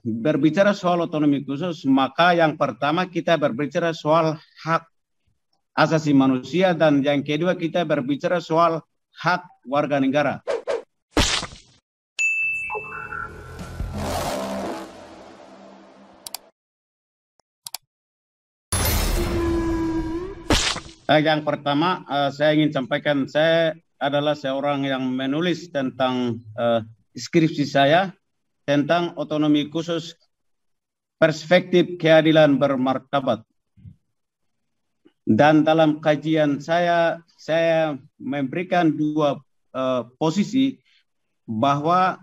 berbicara soal otonomi khusus, maka yang pertama kita berbicara soal hak asasi manusia, dan yang kedua kita berbicara soal hak warga negara. Yang pertama, saya ingin sampaikan, saya adalah seorang yang menulis tentang skripsi saya tentang otonomi khusus, perspektif keadilan bermartabat. Dan dalam kajian saya memberikan dua posisi bahwa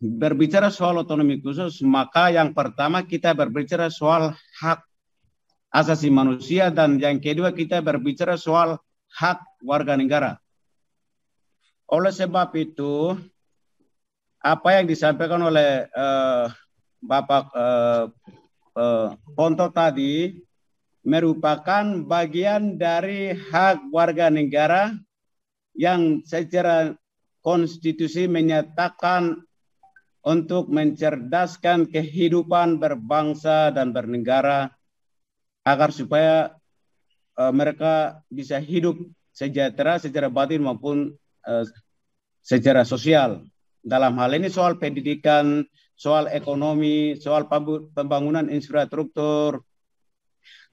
berbicara soal otonomi khusus, maka yang pertama kita berbicara soal hak asasi manusia, dan yang kedua kita berbicara soal hak warga negara. Oleh sebab itu, apa yang disampaikan oleh Bapak Ponto tadi merupakan bagian dari hak warga negara yang secara konstitusi menyatakan untuk mencerdaskan kehidupan berbangsa dan bernegara, agar supaya mereka bisa hidup sejahtera secara batin maupun secara sosial. Dalam hal ini soal pendidikan, soal ekonomi, soal pembangunan infrastruktur,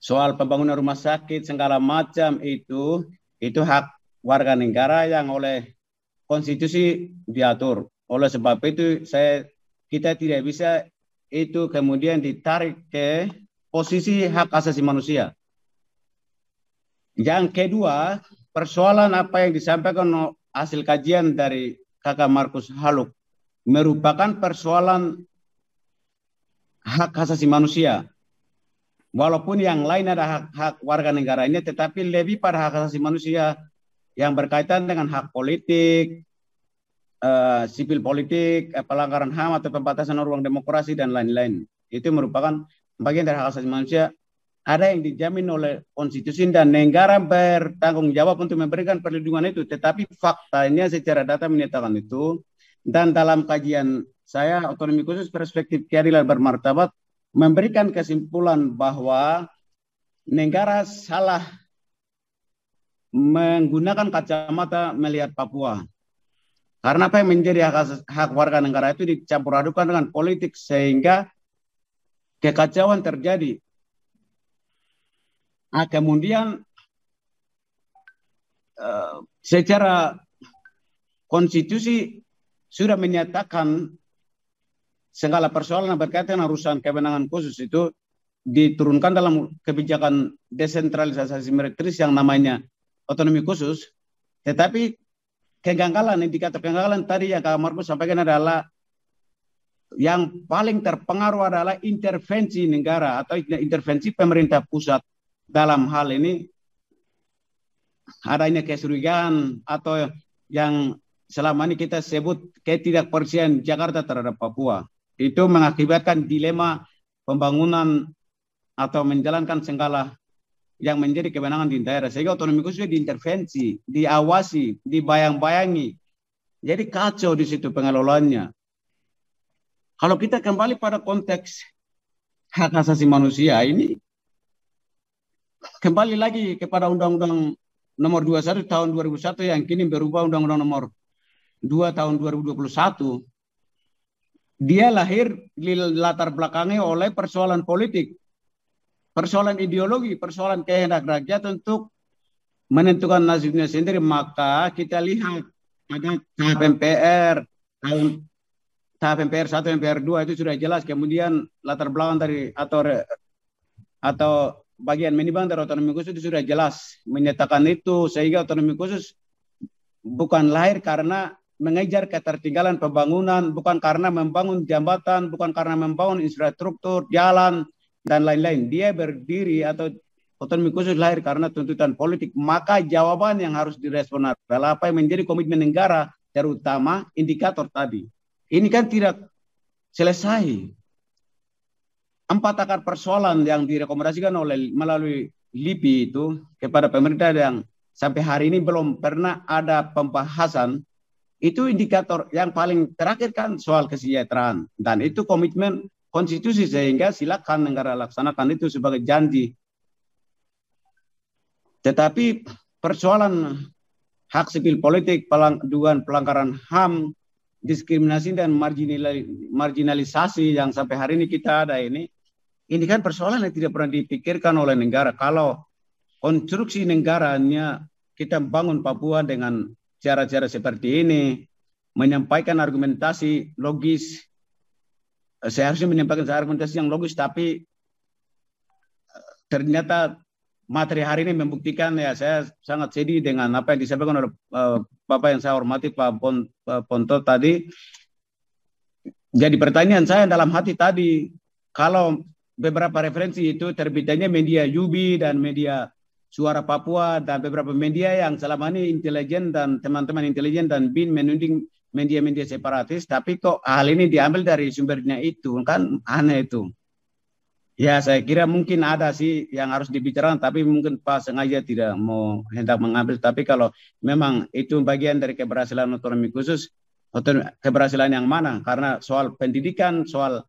soal pembangunan rumah sakit, segala macam itu hak warga negara yang oleh konstitusi diatur. Oleh sebab itu kita tidak bisa itu kemudian ditarik ke posisi hak asasi manusia. Yang kedua, persoalan apa yang disampaikan hasil kajian dari Kakak Markus Haluk merupakan persoalan hak asasi manusia. Walaupun yang lain ada hak warga negara ini, tetapi lebih pada hak asasi manusia yang berkaitan dengan hak politik, sipil politik, pelanggaran HAM atau pembatasan ruang demokrasi dan lain-lain. Itu merupakan bagian dari hak asasi manusia, ada yang dijamin oleh konstitusi dan negara bertanggung jawab untuk memberikan perlindungan itu. Tetapi faktanya secara data menyatakan itu, dan dalam kajian saya otonomi khusus perspektif keadilan bermartabat memberikan kesimpulan bahwa negara salah menggunakan kacamata melihat Papua. Karena apa yang menjadi hak warga negara itu dicampur adukan dengan politik sehingga kekacauan terjadi. Kemudian secara konstitusi sudah menyatakan segala persoalan yang berkaitan dengan urusan kewenangan khusus itu diturunkan dalam kebijakan desentralisasi militeris yang namanya otonomi khusus. Tetapi indikator kegagalan tadi yang Kak Markus sampaikan adalah yang paling terpengaruh adalah intervensi negara atau intervensi pemerintah pusat. Dalam hal ini adanya kecurigaan atau yang selama ini kita sebut ketidakpercayaan Jakarta terhadap Papua. Itu mengakibatkan dilema pembangunan atau menjalankan segala yang menjadi kewenangan di daerah. Sehingga otonomi khusus diintervensi, diawasi, dibayang-bayangi. Jadi kacau di situ pengelolaannya. Kalau kita kembali pada konteks hak asasi manusia ini, kembali lagi kepada Undang-Undang Nomor 21 Tahun 2001 yang kini berubah Undang-Undang Nomor 2 Tahun 2021. Dia lahir di latar belakangnya oleh persoalan politik, persoalan ideologi, persoalan kehendak rakyat untuk menentukan nasibnya sendiri. Maka kita lihat pada tahap MPR, tahap MPR 1, MPR 2 itu sudah jelas. Kemudian latar belakang dari atau bagian menimbang dari otonomi khusus itu sudah jelas menyatakan itu, sehingga otonomi khusus bukan lahir karena mengejar ketertinggalan pembangunan, bukan karena membangun jambatan, bukan karena membangun infrastruktur, jalan, dan lain-lain. Dia berdiri atau otonomi khusus lahir karena tuntutan politik. Maka jawaban yang harus direspon adalah apa yang menjadi komitmen negara, terutama indikator tadi. Ini kan tidak selesai. 4 akar persoalan yang direkomendasikan melalui LIPI itu kepada pemerintah yang sampai hari ini belum pernah ada pembahasan Itu indikator yang paling terakhir kan soal kesejahteraan. Dan itu komitmen konstitusi, sehingga silakan negara laksanakan itu sebagai janji. Tetapi persoalan hak sipil politik, dugaan pelanggaran HAM, diskriminasi dan marginalisasi yang sampai hari ini kita ada ini kan persoalan yang tidak pernah dipikirkan oleh negara. Kalau konstruksi negaranya kita bangun Papua dengan cara-cara seperti ini, menyampaikan argumentasi logis, seharusnya menyampaikan argumentasi yang logis, tapi ternyata materi hari ini membuktikan, ya saya sangat sedih dengan apa yang disampaikan oleh Bapak yang saya hormati, Pak Ponto tadi. Jadi pertanyaan saya dalam hati tadi, kalau beberapa referensi itu terbitannya media Yubi dan media Suara Papua dan beberapa media yang selama ini intelijen dan teman-teman intelijen dan BIN menuding media-media separatis, tapi kok hal ini diambil dari sumbernya itu, kan aneh itu. Ya saya kira mungkin ada sih yang harus dibicarakan, tapi mungkin Pak sengaja tidak mau hendak mengambil. Tapi kalau memang itu bagian dari keberhasilan otonomi khusus, keberhasilan yang mana? Karena soal pendidikan, soal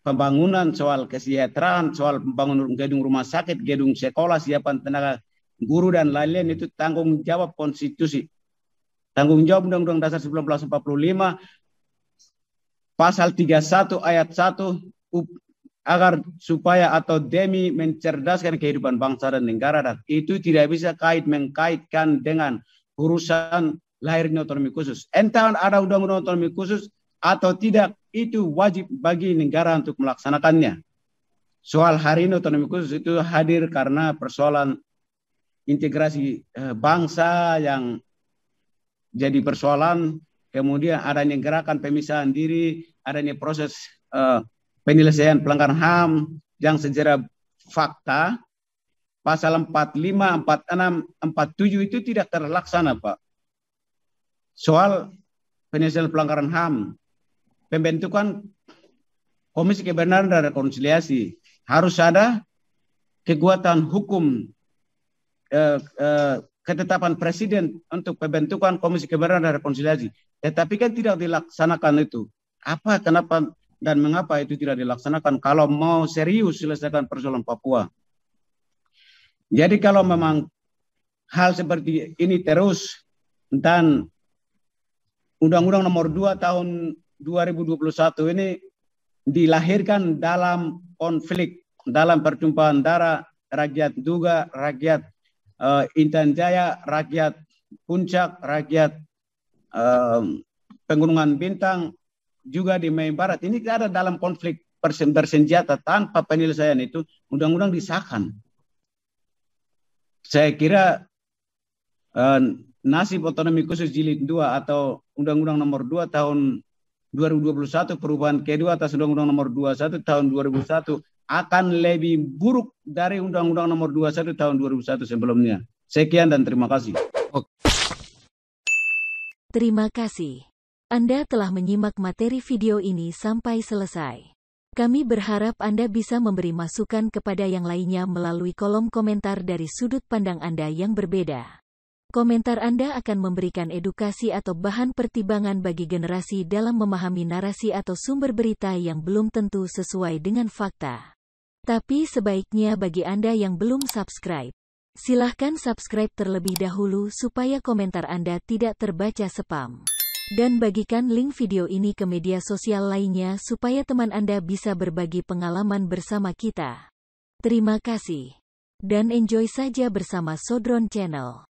pembangunan, soal kesejahteraan, soal pembangunan gedung rumah sakit, gedung sekolah, siapan tenaga guru dan lain-lain itu tanggung jawab konstitusi. Tanggung jawab Undang-Undang Dasar 1945 pasal 31 ayat 1 agar supaya atau demi mencerdaskan kehidupan bangsa dan negara, dan itu tidak bisa mengkaitkan dengan urusan lahirnya otonomi khusus. Entah ada undang-undang otonomi khusus atau tidak, itu wajib bagi negara untuk melaksanakannya. Soal hari ini otonomi khusus itu hadir karena persoalan integrasi bangsa yang jadi persoalan, kemudian adanya gerakan pemisahan diri, adanya proses penyelesaian pelanggaran HAM yang secara fakta pasal 45, 46, 47 itu tidak terlaksana, Pak. Soal penyelesaian pelanggaran HAM, pembentukan Komisi Kebenaran dan Rekonsiliasi, harus ada kekuatan hukum, ketetapan presiden untuk pembentukan Komisi Kebenaran dan Rekonsiliasi. Tetapi kan tidak dilaksanakan itu. Apa, kenapa, dan mengapa itu tidak dilaksanakan kalau mau serius selesaikan persoalan Papua? Jadi kalau memang hal seperti ini terus, dan Undang-Undang Nomor 2 tahun 2021 ini dilahirkan dalam konflik, dalam pertumpahan darah rakyat Duga, rakyat Intan Jaya, rakyat Puncak, rakyat Pegunungan Bintang, juga di Mei Barat. Ini ada dalam konflik bersenjata. Tanpa penyelesaian itu undang-undang disahkan. Saya kira nasib otonomi khusus jilid 2 atau Undang-Undang Nomor 2 tahun 2021 perubahan kedua atas Undang-Undang Nomor 21 tahun 2001 akan lebih buruk dari Undang-Undang Nomor 21 tahun 2001 sebelumnya. Sekian dan terima kasih. Terima kasih. Anda telah menyimak materi video ini sampai selesai. Kami berharap Anda bisa memberi masukan kepada yang lainnya melalui kolom komentar dari sudut pandang Anda yang berbeda. Komentar Anda akan memberikan edukasi atau bahan pertimbangan bagi generasi dalam memahami narasi atau sumber berita yang belum tentu sesuai dengan fakta. Tapi sebaiknya bagi Anda yang belum subscribe, silahkan subscribe terlebih dahulu supaya komentar Anda tidak terbaca spam. Dan bagikan link video ini ke media sosial lainnya supaya teman Anda bisa berbagi pengalaman bersama kita. Terima kasih. Dan enjoy saja bersama Sodron Channel.